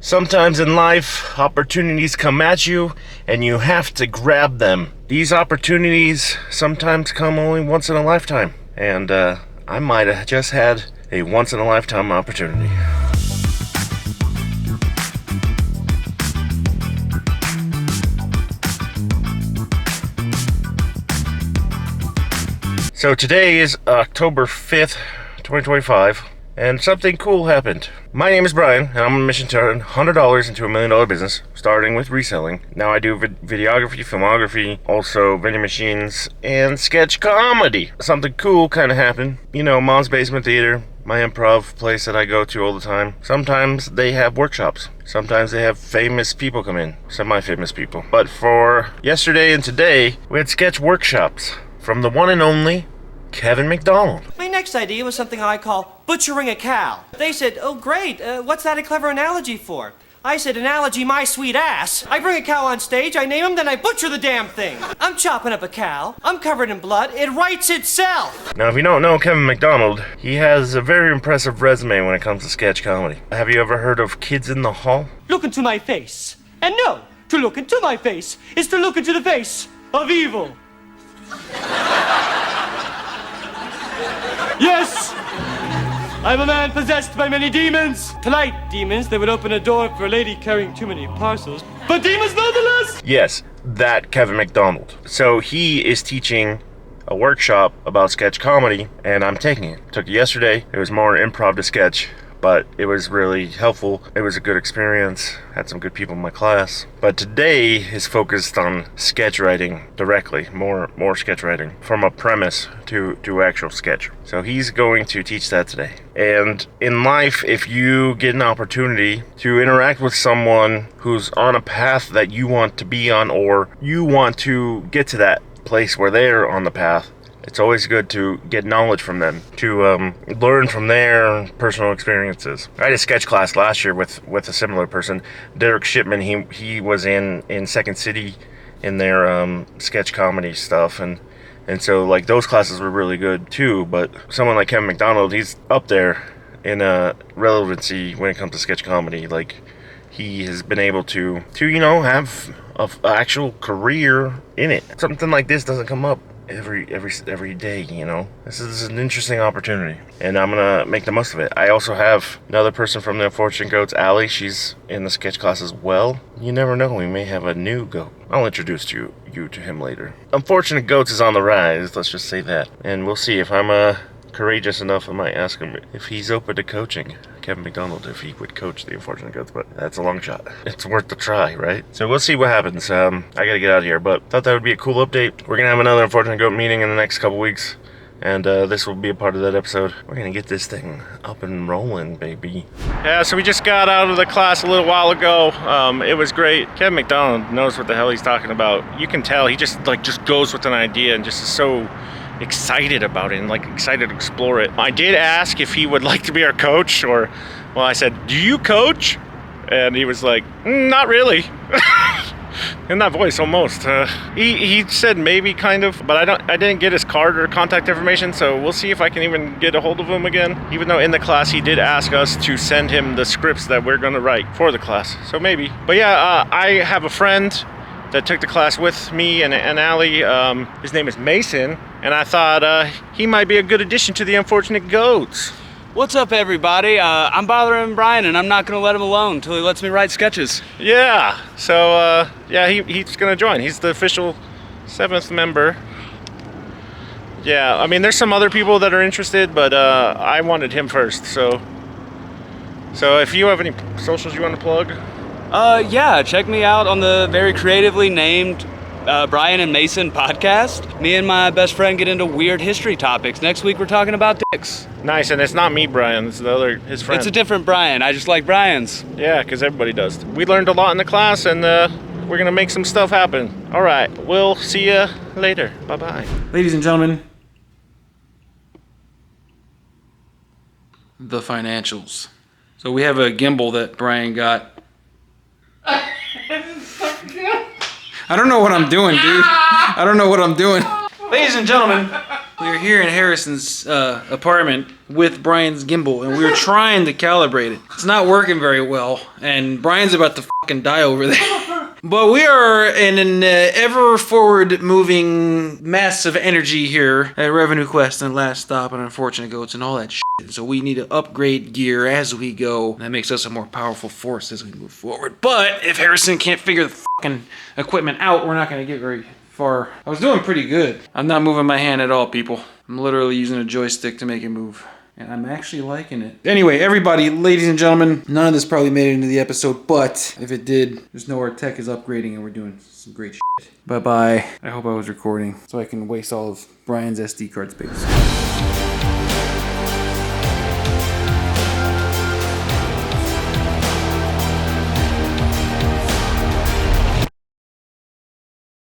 Sometimes in life, opportunities come at you, and you have to grab them. These opportunities sometimes come only once in a lifetime, and I might have just had a once-in-a-lifetime opportunity. So today is October 5th, 2025. And something cool happened. My name is Brian, and I'm on a mission to turn $100 into $1 million business, starting with reselling. Now I do videography, filmography, also vending machines, and sketch comedy. Something cool kind of happened. You know, Mom's Basement Theater, my improv place that I go to all the time. Sometimes they have workshops. Sometimes they have famous people come in, semi-famous people. But for yesterday and today, we had sketch workshops from the one and only Kevin McDonald. My next idea was something I call butchering a cow. They said, oh great, what's that a clever analogy for? I said, analogy my sweet ass. I bring a cow on stage, I name him, then I butcher the damn thing. I'm chopping up a cow, I'm covered in blood, it writes itself. Now if you don't know Kevin McDonald, he has a very impressive resume when it comes to sketch comedy. Have you ever heard of Kids in the Hall? Look into my face. And no, to look into my face is to look into the face of evil. Yes! I'm a man possessed by many demons. Polite demons that would open a door for a lady carrying too many parcels. But demons nonetheless! Yes, that Kevin McDonald. So he is teaching a workshop about sketch comedy, and I'm taking it. Took it yesterday. It was more improv to sketch, but it was really helpful. It was a good experience. Had some good people in my class. But today is focused on sketch writing directly, more sketch writing, from a premise to actual sketch. So he's going to teach that today. And in life, if you get an opportunity to interact with someone who's on a path that you want to be on, or you want to get to that place where they're on the path, it's always good to get knowledge from them, to learn from their personal experiences. I had a sketch class last year with a similar person, Derek Shipman. He was in Second City in their sketch comedy stuff, and so like those classes were really good too. But someone like Kevin McDonald, he's up there in relevancy when it comes to sketch comedy. Like he has been able to you know, have an actual career in it. Something like this doesn't come up every day, you know. This is an interesting opportunity, and I'm gonna make the most of it. I also have another person from the Unfortunate Goats, Allie. She's in the sketch class as well. You never know, we may have a new goat. I'll introduce you to him later. Unfortunate Goats is on the rise, let's just say that, and we'll see. If I'm courageous enough, I might ask him if he's open to coaching Kevin McDonald, if he would coach the Unfortunate Goats, but that's a long shot. It's worth the try, right? So we'll see what happens. I gotta get out of here, but thought that would be a cool update. We're gonna have another Unfortunate Goat meeting in the next couple weeks, and this will be a part of that episode. We're gonna get this thing up and rolling, baby. Yeah, so we just got out of the class a little while ago. It was great. Kevin McDonald knows what the hell he's talking about. You can tell he just goes with an idea and just is so excited about it and excited to explore it. I did ask if he would like to be our coach, or well, I said, do you coach? And he was like, not really. In that voice, almost. He said maybe, kind of, but I didn't get his card or contact information, so we'll see if I can even get a hold of him again. Even though in the class he did ask us to send him the scripts that we're gonna write for the class, so maybe. But yeah, I have a friend that took the class with me and Allie. His name is Mason, and I thought he might be a good addition to the Unfortunate Goats. What's up, everybody? I'm bothering Brian, and I'm not going to let him alone until he lets me write sketches. Yeah, so yeah, he's going to join. He's the official 7th member. Yeah, I mean, there's some other people that are interested, but I wanted him first, so if you have any socials you want to plug? Yeah, check me out on the very creatively named Brian and Mason podcast. Me and my best friend get into weird history topics. Next week we're talking about dicks. Nice, and it's not me, Brian. It's his friend. It's a different Brian. I just like Brian's. Yeah, because everybody does. We learned a lot in the class, and we're going to make some stuff happen. All right, we'll see you later. Bye-bye. Ladies and gentlemen, the financials. So we have a gimbal that Brian got. I don't know what I'm doing, dude. I don't know what I'm doing. Ladies and gentlemen, we are here in Harrison's apartment with Brian's gimbal, and we were trying to calibrate it. It's not working very well, and Brian's about to fucking die over there. But we are in an ever forward moving mass of energy here at Revenue Quest and Last Stop and Unfortunate Goats and all that shit. So we need to upgrade gear as we go. That makes us a more powerful force as we move forward. But if Harrison can't figure the fucking equipment out, we're not going to get very far. I was doing pretty good. I'm not moving my hand at all, people. I'm literally using a joystick to make it move. And I'm actually liking it. Anyway, everybody, ladies and gentlemen, none of this probably made it into the episode, but if it did, just know our tech is upgrading and we're doing some great shit. Bye-bye. I hope I was recording so I can waste all of Brian's SD card space.